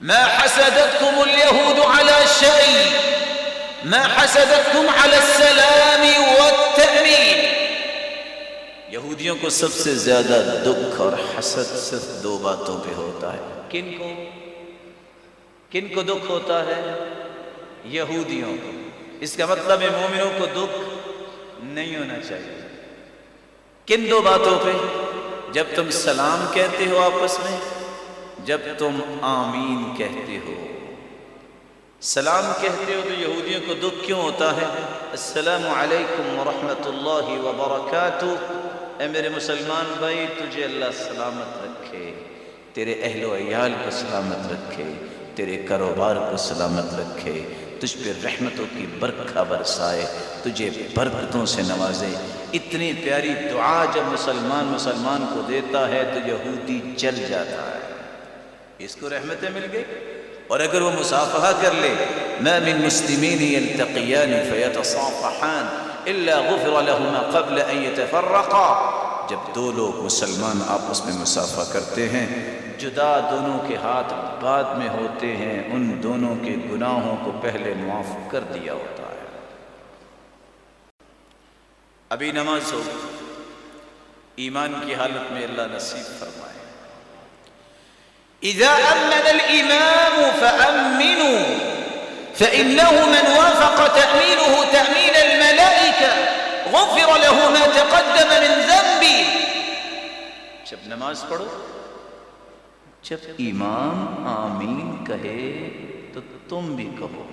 ما حسدتكم اليهود على شيء ما حسدتكم على السلام والتأمين. یہودیوں کو سب سے زیادہ دکھ اور حسد صرف دو باتوں پہ ہوتا ہے. کن کو دکھ ہوتا ہے؟ یہودیوں کو. اس کا مطلب ہے مومنوں کو دکھ نہیں ہونا چاہیے. کن دو باتوں پہ؟ جب تم سلام کہتے ہو آپس میں، جب تم آمین کہتے ہو. سلام کہتے ہو تو یہودیوں کو دکھ کیوں ہوتا ہے؟ السلام علیکم ورحمۃ اللہ وبرکاتہ. اے میرے مسلمان بھائی، تجھے اللہ سلامت رکھے، تیرے اہل و عیال کو سلامت رکھے، تیرے کاروبار کو سلامت رکھے، تجھ پہ رحمتوں کی برکھا برسائے، تجھے برکتوں سے نوازے. اتنی پیاری دعا جب مسلمان کو دیتا ہے تو یہودی جل جاتا ہے. اس کو رحمتیں مل گئی. اور اگر وہ مصافحہ کر لے، ما من مسلمین یلتقیان فیتصافحان الا غفر لهما قبل ان يتفرقا. جب دو لوگ مسلمان آپس میں مصافحہ کرتے ہیں، جدا دونوں کے ہاتھ بعد میں ہوتے ہیں، ان دونوں کے گناہوں کو پہلے معاف کر دیا ہوتا ہے. ابھی نماز ہو، ایمان کی حالت میں اللہ نصیب فرمائے. اذا امن الامام فامنوا فانه من وافق تامينه تامين الملائكه غفر له ما تقدم من ذنبه. جب نماز پڑھو، جب امام آمین کہے تو تم بھی کہو.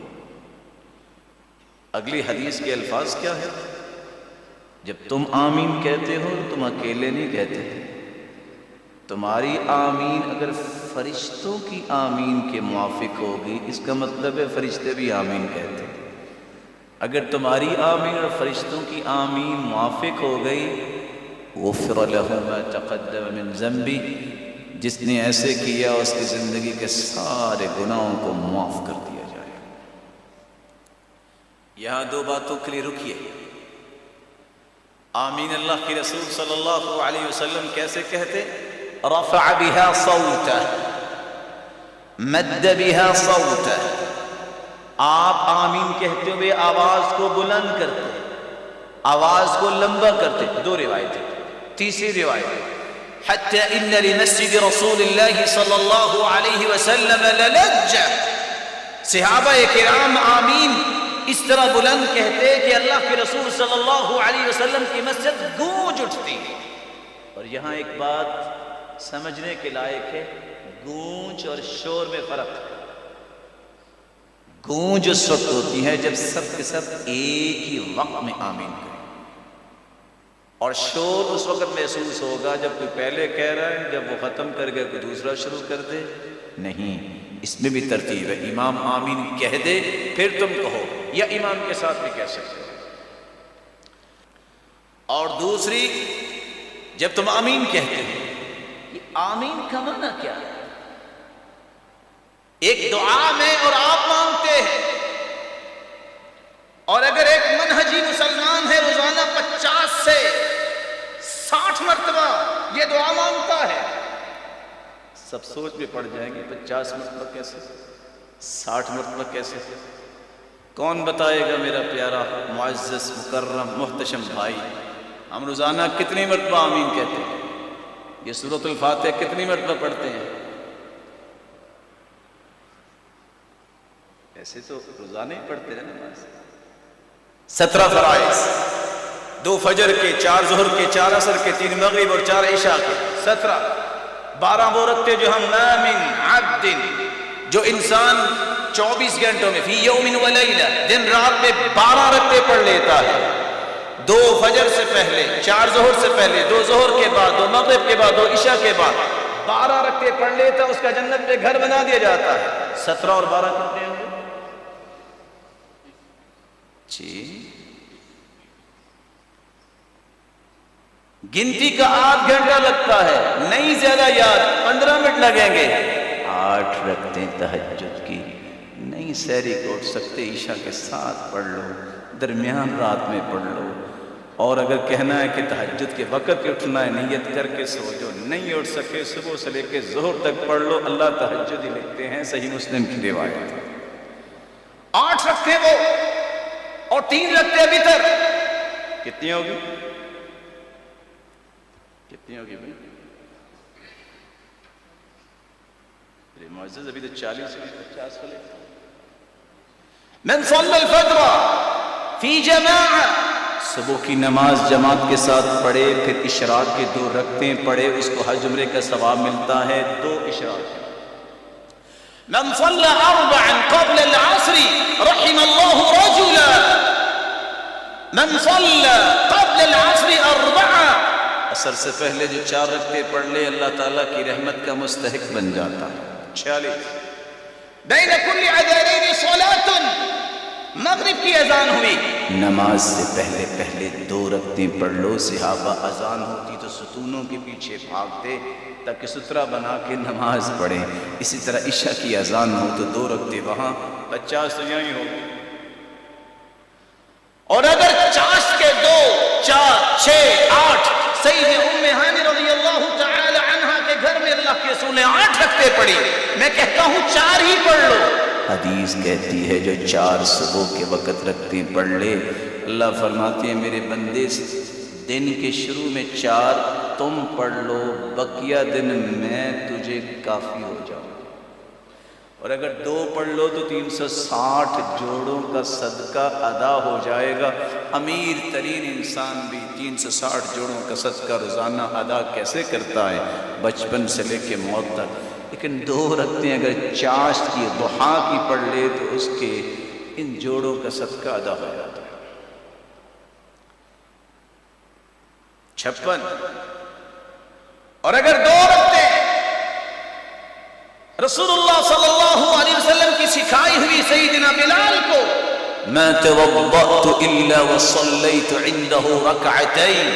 اگلی حدیث کے الفاظ کیا ہے؟ جب تم آمین کہتے ہو تم اکیلے نہیں کہتے. تمہاری آمین اگر فرشتوں کی آمین کے موافق ہوگی، اس کا مطلب ہے فرشتے بھی آمین کہتے ہیں. اگر تمہاری آمین اور فرشتوں کی آمین موافق ہو گئی، غفر له ما تقدم من ذنبی، جس نے ایسے کیا اس کی زندگی کے سارے گناہوں کو معاف کر دیا جائے. یہاں دو باتوں کے لیے رکیے. آمین اللہ کے رسول صلی اللہ علیہ وسلم کیسے کہتے؟ رفع بها صوته، مد بها صوته. آپ آمین کہتے ہوئے آواز کو بلند کرتے، آواز کو لمبا کرتے. دو روایتیں. تیسری روایت، حتی ان لمسجد رسول اللہ صلی اللہ علیہ وسلم للجہ. صحابہ کرام آمین اس طرح بلند کہتے کہ اللہ کے رسول صلی اللہ علیہ وسلم کی مسجد گونج اٹھتی. اور یہاں ایک بات سمجھنے کے لائق ہے، گونج اور شور میں فرق ہے. گونج اس وقت ہوتی ہے جب سب کے سب ایک ہی وقت میں آمین کریں، اور شور اس وقت محسوس ہوگا جب کوئی پہلے کہہ رہا ہے، جب وہ ختم کر گئے کوئی دوسرا شروع کر دے. نہیں، اس میں بھی ترتیب ہے. امام آمین کہہ دے پھر تم کہو، یا امام کے ساتھ بھی کہہ سکتے ہو. اور دوسری، جب تم آمین کہتے ہو، یہ آمین کا معنی کیا ہے؟ ایک دعا میں اور آپ مانگتے ہیں، اور اگر ایک منہجی مسلمان ہے روزانہ 50 سے 60 مرتبہ یہ دعا مانگتا ہے، سب سوچ میں پڑ جائیں گے 50 مرتبہ کیسے، 60 مرتبہ کیسے. کون بتائے گا میرا پیارا معزز مکرم محتشم بھائی؟ ہم روزانہ کتنی مرتبہ آمین کہتے ہیں؟ یہ سورۃ الفاتحہ کتنی مرتبہ پڑھتے ہیں؟ ایسے تو روزانہ ہی پڑھتے ہیں نماز. 17 فرائض، 2 فجر کے، 4 ظہر کے، 4 عصر کے، 3 مغرب اور 4 عشاء کے. 17. 12 وہ رکھتے جو ہم ما من عبد، جو انسان 24 گھنٹوں میں، فی یوم و لیلہ، دن رات میں 12 رکعتیں پڑھ لیتا ہے. 2 فجر سے پہلے، 4 ظہر سے پہلے، 2 ظہر کے بعد، 2 مغرب کے بعد، 2 عشاء کے بعد 12 رکعتیں پڑھ لیتا، اس کا جنت میں گھر بنا دیا جاتا ہے. 17 اور 12 کتنے ہوں گے؟ جی، گنتی کا 8 گھنٹہ لگتا ہے، نہیں زیادہ یاد، 15 منٹ لگیں گے. 8 رکعتیں تہجد کی، نہیں سحری کو اٹھ سکتے، عشاء کے ساتھ پڑھ لو، درمیان رات میں پڑھ لو. اور اگر کہنا ہے کہ تہجد کے وقت اٹھنا ہے نیت کر کے سو جو نہیں اٹھ سکے صبح سے لے کے ظہر تک پڑھ لو اللہ تہجد ہی لکھتے ہیں صحیح مسلم کی روایت ہے 8 رکھتے وہ اور 3 رکھتے وتر کتنی ہوگی بھائی میرے معزز ابھی تو 40 سے 50 والے من صلی الفجر فی جماعہ صبح کی نماز جماعت کے ساتھ پڑھے پھر اشراق کے 2 رکعتیں پڑھے اس کو حج عمرے کا ثواب ملتا ہے 2 اشراق من صلی 4 قبل العصر رحم اللہ رجلا من صلی قبل العصر 4 عصر سے پہلے جو 4 رکعتیں پڑھ لے اللہ تعالیٰ کی رحمت کا مستحق بن جاتا ہے 46 بین کل اذانین صلاۃ مغرب کی اذان ہوئی نماز سے پہلے 2 رکعتیں پڑھ لو صحابہ اذان ہوتی تو ستونوں کے پیچھے بھاگتے تاکہ سترہ بنا کے نماز پڑھیں اسی طرح عشاء کی اذان ہو تو 2 رکعتیں وہاں 50 تو یہیں ہو اور اگر چاشت کے 2 4 6 8 سید ام ہانی رضی اللہ تعالی عنہا کے گھر میں اللہ کے رسول نے 8 رکعتیں پڑھی میں کہتا ہوں 4 ہی پڑھ لو حدیث کہتی ہے جو 4 صبح کے وقت رکعتیں پڑھ لے اللہ فرماتے ہیں میرے بندے دن کے شروع میں 4 تم پڑھ لو بقیہ دن میں تجھے کافی ہو جاؤں اور اگر 2 پڑھ لو تو 360 جوڑوں کا صدقہ ادا ہو جائے گا امیر ترین انسان بھی 360 جوڑوں کا صدقہ روزانہ ادا کیسے کرتا ہے بچپن سے لے کے موت تک لیکن 2 رکعتیں اگر چاشت کی ضحیٰ کی پڑھ لے تو اس کے ان جوڑوں کا صدقہ ادا ہو جاتا ہے 56 اور اگر 2 رکعتیں رسول اللہ صلی اللہ علیہ وسلم کی سکھائی ہوئی سیدنا بلال کو ما توضأت الا وصليت عنده ركعتين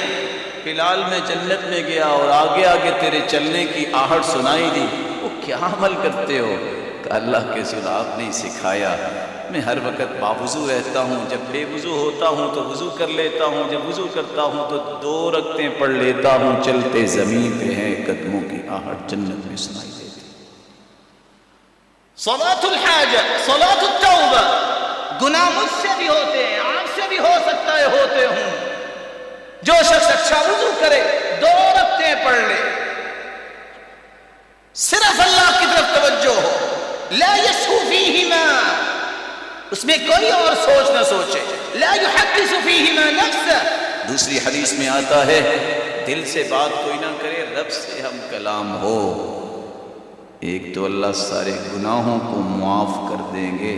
بلال میں جنت میں گیا اور آگے آگے تیرے چلنے کی آہٹ سنائی دی وہ کیا عمل کرتے ہو کہ اللہ کے رسول آپ نے سکھایا میں ہر وقت باوضو رہتا ہوں جب بے وضو ہوتا ہوں تو وضو کر لیتا ہوں جب وضو کرتا ہوں تو 2 رکعتیں پڑھ لیتا ہوں چلتے زمین پہ ہیں قدموں کی آہٹ جنت میں سنائی دیتی صلاۃ الحاجہ صلاۃ التوبہ گناہ مجھ سے بھی ہوتے ہیں آپ سے بھی ہو سکتا ہے ہوتے ہوں جو شخص اچھا وضو کرے 2 رکعتیں پڑھ لے صرف اللہ کی طرف توجہ ہو لا یسہو فیہما اس میں کوئی اور سوچ نہ سوچے لا یحدث فیہما نفسہ دوسری حدیث میں آتا ہے دل سے بات کوئی نہ کرے رب سے ہم کلام ہو ایک تو اللہ سارے گناہوں کو معاف کر دیں گے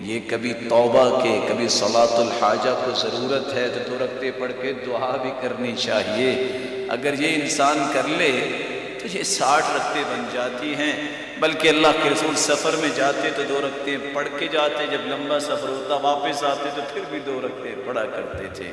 یہ کبھی توبہ کے کبھی صلاۃ الحاجہ کو ضرورت ہے تو 2 رکعتیں پڑھ کے دعا بھی کرنی چاہیے اگر یہ انسان کر لے تو یہ 60 رکعتیں بن جاتی ہیں بلکہ اللہ کے رسول سفر میں جاتے تو 2 رکعتیں پڑھ کے جاتے جب لمبا سفر ہوتا واپس آتے تو پھر بھی 2 رکعتیں پڑھا کرتے تھے